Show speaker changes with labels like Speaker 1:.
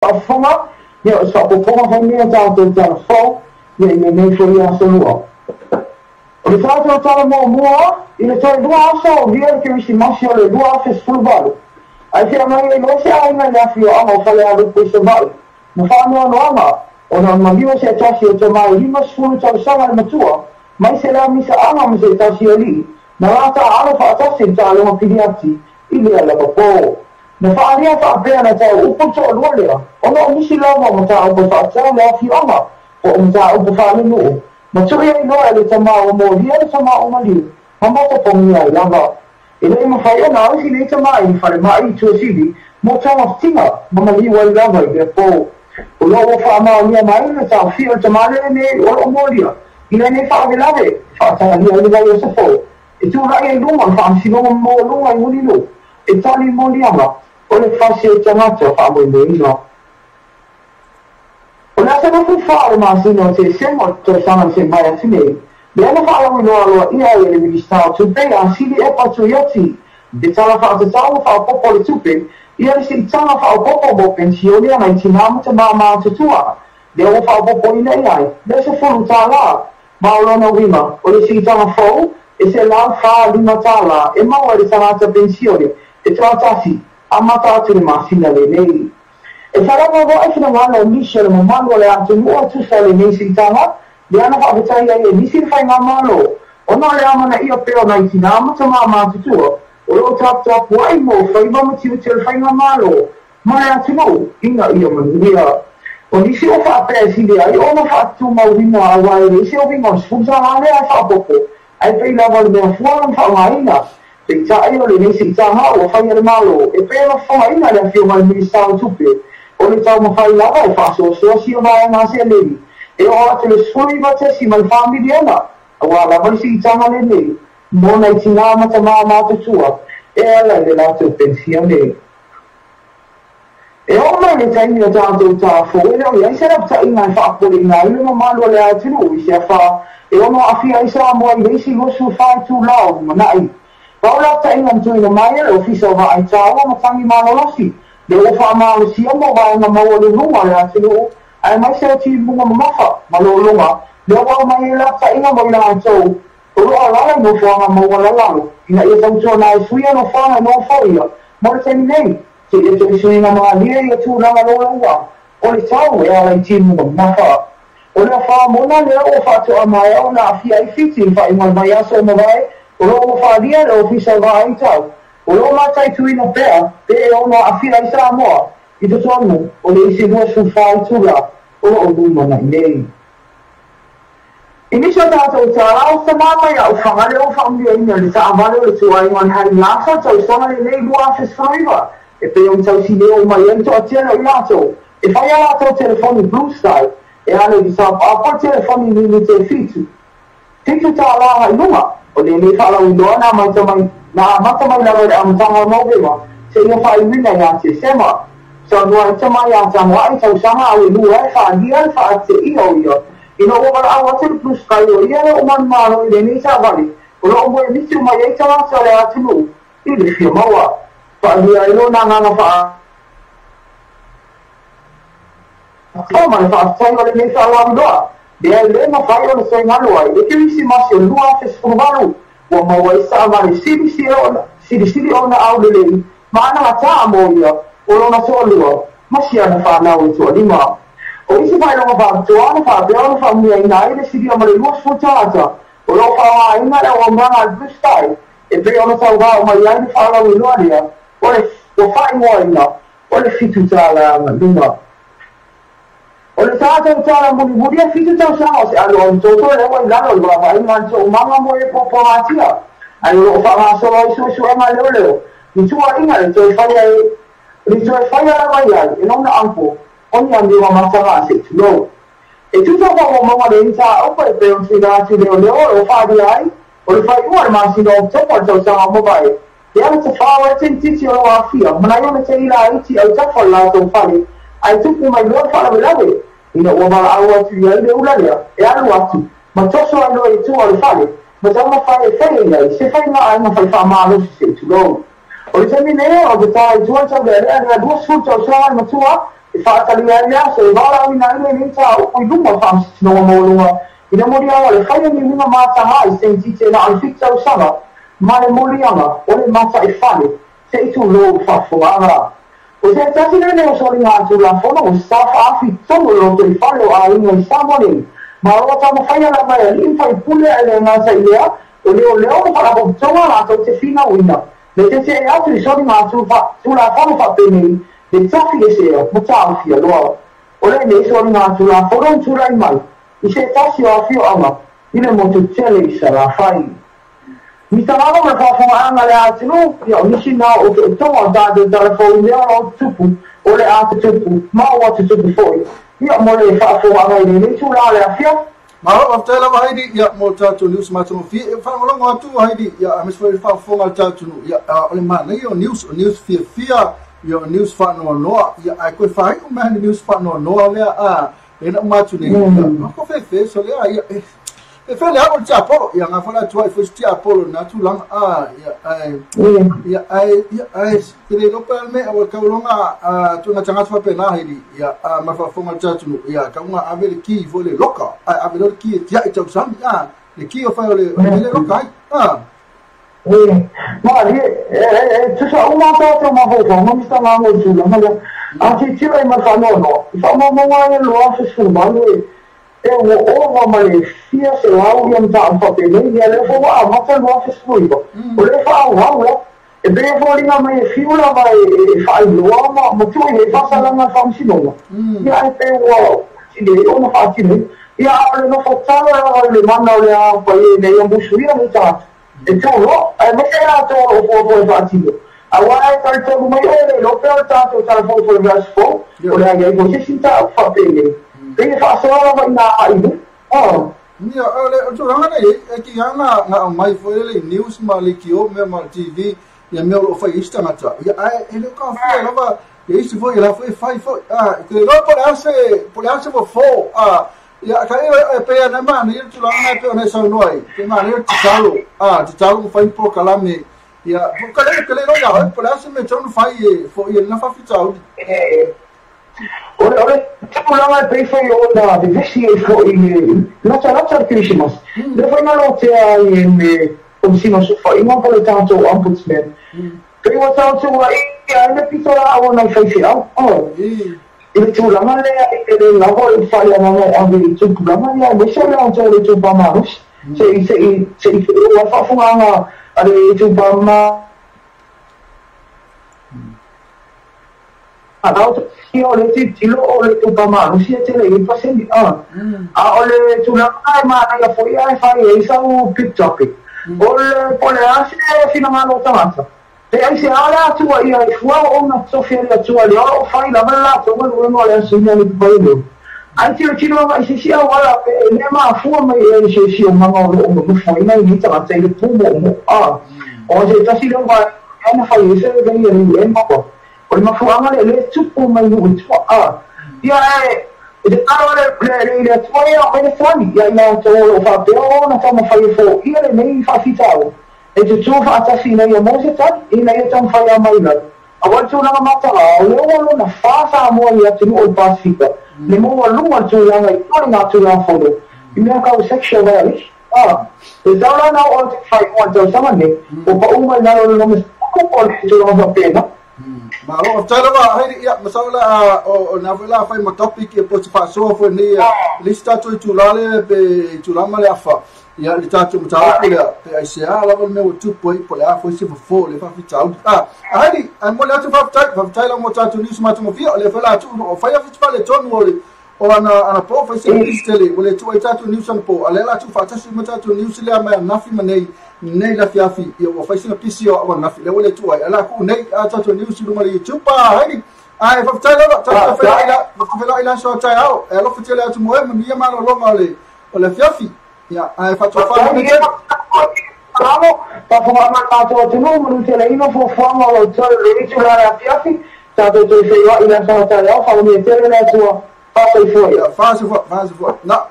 Speaker 1: fonga ne so ko fonga fa ne ta to ta fo ne fo ya so no o fa to ta mo ina to do so via che mi si mascio le due afes sul valo ai se mai no se ai na ya fio amo fa le alu ko so valo mo fa no ama ona ma dio se ta si to mai lima sul ta sa ma tua mai se la mi sa ama mi se ta si ali na la ta ala fa ta si ta lo pidiati ile ala po na fa aria fa pena ta upo to lo le ona mi si la mo ta upo fa ta la fio ama o ta upo fa no ma tu ia no ele tama o mo dia tama o mali hamba to pongia lava ele mo fa ia na o si le tama i fa mai tu si mo ta ma tinga mo mali wa lava de po o lo fa ma ia mai na ta fio tama le ne o mo dia ile ne fa de lave fa ta ia le va yo se po e tu ra ia lu mo fa si mo mo lu ai mo ni lu e ta ni mo dia ma o le fa si tama to fa mo ni no ona se no fa ma si no se semo to sana se mai asi ne le ana fa lo no lo ia ele mi sta to be a si e pa to yoti de tala fa to tala fa popo le tupe ia si tala fa popo bo pensione mai tina mo te mama to tua de o fa popo ina ai de se fu tala ma lo no vima o le si tala fo e se la fa di matala e ma o le tala ta pensione e trata si amata to le masina le nei e sarà mo e fino a no Michel mo mando le ante mo tu sale nei sitama le ana fa butai e mi si fai mamalo ona le amana io però na itina mo to mama tu o lo tap wai mo fai mo ti fai mamalo ma le ante mo ina io mo dia o ni si o fa presidia io no fa tu mo vino a wai le si o vino sfusa la le fa poco ai pei la vol de fuori fa maina e già io le nei sitama o fai il malo e però fa maina le fio mal mi sta tupe o le tau mawhai lava o whaso si o mai ngā se lewi. E o ate le suri wa te si mai whamiri ana. A wā lava si i tanga le lewi. Mōna i tina mata mā mātu tua. E ala le lātou pensione. E o mai le taimi o tātou tā fō. E reo iai serap ta inga i whaapore ngā ilu ma mālua le atinu i se wha. E ono awhia i sa mua i reisi losu whai tū lau manai. Paula ta inga mtu ina mai e o fisa o wa ai tāua ma tangi mālo losi. Le o fa ma o si mo va na mo le lunga le atino ai mai se ti bunga mafa ma lo lunga le o mai la ta ina mo la to o lo ala no fa ma mo la la ina e tau to na su ia no fa no fa ia mo le tani nei se e to su ina ma le ia tu la lo lunga o le tau e ala ti mo mafa o le fa mo na le o fa to mai o na fi ai fiti fa i mo mai aso mo vai o lo fa dia le ofisa vai tau o lo matai tu ina pea, pe e ono a whira i sa moa, i te tonu, o le isi rua su whai tura, o lo o luma na nei. I miso tātou tā rao sa mamai au whangare o whamia ina le ta amare o le tua i ngani hari ngāsa tau sana le nei lua afes whaiva, e pe o tau si leo mai en to a tēra i lato, e whai a lato telefoni Blue Sky, e ane di sa pāpua telefoni ni te fitu. Fitu tā laha i lunga, o le nei whala i loa na mai tamai na mata mai na re am tanga no bema se yo fa wina ya se sema so no ai mai ya tanga ai tau sanga au lu ai fa dia fa te io ino o mara au te plus kai o ia o man maro le ni sa vali o lo mo ni tu mai ai tanga sa le atu i le fi mawa fa dia ino na nga fa o man fa sai o le ni sa la ndo de le ma fa o le sai ngalo ai e ke si ma se lu a se sfumaru o mau ai sa mari siri ona au lelei ma ana ta mo ia o lona so lua ma si ana fa na o to lima o isi fa no fa to ana fa be ona fa mi ai nai le siri o mari lu so tata o lo fa ai na o ma na stai e be ona sa va o mai ai fa la lu alia o fa mo ina o le fitu tala luma o le tātou tāra muri fitu tau sao se alo o toto le wai lalo i wawa i manto o mama mo e popo atia ai o wha solo i su e ma leo leo ni tua inga le toi whai ala mai ai e nona ampo oni andi wa matanga se tu lo e tu tau wa mama le inta opa e peo si da tu leo leo o whaadi ai o le whai ua le masi no topo tau sao mobai e ana te whawa e ten titi o a fia mana i ona te ila iti au tafo la tau whale ai tupu mai leo whalawe lawe ina o mara au atu ia le ulalia e alu atu ma toso alo e tu ale fale ma tama fai e fai ia se fai ma ai ma fai fa ma alo se tu lo o le temi ne o te tai tu ata le rea dua suta o sa ma tua e whaataliaia se wala ina ni ta o luma fa no mo ina moria le fai ni minga mata hai senti te na alfita usanga ma le morianga o le mata e fale se tu lo fa fuanga o se tasi ne o soli nga tu la fono o sta fa afi tono lo te fale o a ina sa mole ma o ta mo fai la mai in fai pule ele nga sa idea o le fa la bo toma la to te fina wina le te atu soli nga tu la fono fa peni le tafi e se o ta fi lo o le soli nga tu la fono tu la mai I se tasi o afio anga, ina mo tu tele I sa la fai. Mi tamama me whawhonga anga le atinu, ia nisi nā o ke tonga tātou telefoni lea o tupu, o le atu tupu, mau atu tupu foi. Ia mo le whawhonga anga I le tu la le afia.
Speaker 2: Maro of tela haidi ia mo tātou news matunu fi whangolongo atu haidi ia amiswai whawhonga tātunu ia ole mana ia o news fia ia news whanua noa ia ai koe whai o mehani news whanua noa lea a ena matu ne ko fe so le ai e fe le abo tia polo ia nga fala tua foi tia polo na tu lang ai ile no pa me o ka longa tu na tanga fa pena hili ia ma fa fonga tatu ia ka una avele ki vo le loka avele ki tia e tau sam le ki o fa le loka
Speaker 1: ma tu sa una ta ma vo ma mi sta ma mo tu la anche ci vai ma fa no fa mo lo fa su ma e o ma le sia se la u yam ta fa pe ne ya le fo ma fa lo fa su o le fa wa e be fo ringa mai fiula mai fa lo ma tu e fa sa la ma fa si no ya e pe wo ci le o ma fa ci ne ya le no fa ta le manda le a pa e ne yo bu su ya mi ta e tu lo e me era to o fa ci Awai tal tu mai ole lo pel tanto telefon for gasfo olha aí você sinta fa pele tem fa só vai na aí
Speaker 2: Mia ole tu ranga e ki anga na mai foi le news malikio me mal TV ia me lo foi isto na ta ia ele ka foi lava isso foi lá foi que lo por ase vo fo ia ka e pe na mano ia tu ranga pe na sa noi que mano te talo foi por calame ia kale no ya por eso me tron fai fo ia na fa fitau
Speaker 1: ora tipo lá pe foi onda de vesti fo la Christmas de foi na notte in consino su fai non per tanto ombudsman che io tanto ia ne pitola o na fai il tu la male e la vol fai na a di tu la male e se la tu tu pa marus se o fa fumanga ale tu pa ma auto io le titolo o le tu pa ma non si te le pasendi o le tu la ma na foi ai fai esa o TikTok o le pole ase fino a no tamata e ai se ala tu ai fuo o na sofia tu ali o fai la mala tu no le insegna ni poi anche io ci non mai si sia wala ne ma fuo mai se si o ma no foi na ni tamata il tubo o se ta si lo va ana fai se veni ni en poco Poi ma fuanga le tupo mai no ia e allora le tuoia me ne fuani ia ina to lo fa però na fa fai fo ia le nei fa fitao e tu fa ta fina ia mo se ta ina ia tam fa ia mai la agora tu na mata o na fa sa mo ia tu o pasifika le mo lu tu la ngai to na tu la fo i me ka section ali e da la na o fai quanto sama ne o pa uma na lo me ko po tu no va pena
Speaker 2: Malo tala ba hai ia masala o na vela fai ma topic e po fa so fo ni lista tu lale pe tu lama le afa ia le tatu mata ko le pe ai se ala vol me tu po le afa se fo le fa fitau hai ai mo le tu fa tai la mo tatu ni sma tu mo via le fela tu o fai a fitpa le ton o ana po fa se listele o le tu ai tatu ni san po ale la tu fa tasi mo tatu ni se le ma na fi manei nei la fiafi io o faisina pisio o na fi le wole tu ai ala ku nei a tato ni usu ma le chupa hai ai fa tala la fa ila so tai au e lo fitele atu mo e mi ma lo longa le fiafi ya ai fa to fa ni bravo pa fa ma tato tu no mo te le ino fo fa ma lo to le tu la fiafi tato tu fe ila so tai au fa ni te le tu fa fo ya fa fo na